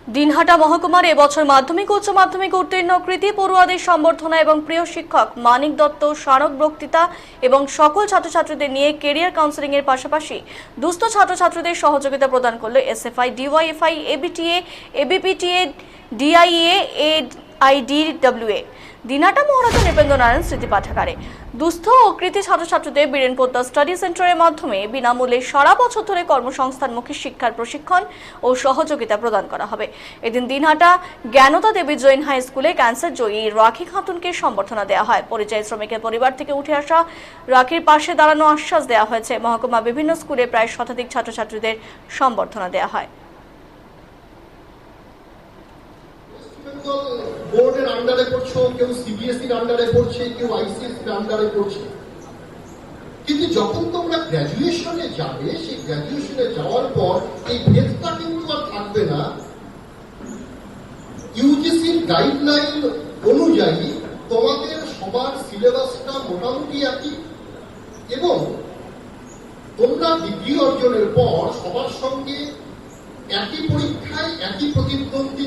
দিনহাটা মহকুমার এবছর মাধ্যমিক উচ্চ মাধ্যমিক উত্তীর্ণ কৃতি পড়ুয়াদের সম্বর্ধনা এবং প্রিয় শিক্ষক মানিক দত্ত স্মারক বক্তৃতা এবং সকল ছাত্রছাত্রীদের নিয়ে কেরিয়ার কাউন্সেলিং এর পাশাপাশি দুস্থ ছাত্রছাত্রীদের সহযোগিতা প্রদান করল SFI, DYFI, ABTA, ABPTA, DIA, IDWA. Dinhata Maharaja Nripendra Narayan Smriti পাঠাগারে দুস্থ ও কৃতি ছাত্রছাত্রীদের বীরেন পোদ্দার স্টাডি সেন্টারের মাধ্যমে বিনামূল্যে সারা বছর ধরে কর্মসংস্থানমুখী শিক্ষার প্রশিক্ষণ ও সহযোগিতা প্রদান করা হবে। এদিন দিনহাটা জ্ঞানতা দেবী জৈন হাই স্কুলে ক্যান্সার জয়ী রাখি খাতুনকে সম্বর্ধনা দেওয়া হয়। পরিযায়ী শ্রমিকের পরিবার থেকে উঠে আসা রাখির পাশে দাঁড়ানো আশ্বাস দেওয়া হয়েছে। মহকুমা বিভিন্ন স্কুলে প্রায় শতাধিক ছাত্রছাত্রীদের সম্বর্ধনা দেওয়া হয়। বোর্ডের আন্ডারে পড়ছো, কেউ সিবিএসইর আন্ডারে পড়ছে, কেউ আইসিএসইর আন্ডারে পড়ছে, কিন্তু যখন তোমরা গ্র্যাজুয়েশনে যাবে, সেই গ্র্যাজুয়েশনে যাওয়ার পর এই ভেদটা কিন্তু আর থাকবে না। ইউজিসির গাইডলাইন অনুযায়ী তোমাদের সবার সিলেবাসটা মোটামুটি একই এবং তোমরা ডিগ্রি অর্জনের পর সবার সঙ্গে একই পরীক্ষায় একই প্রতিদ্বন্দ্বী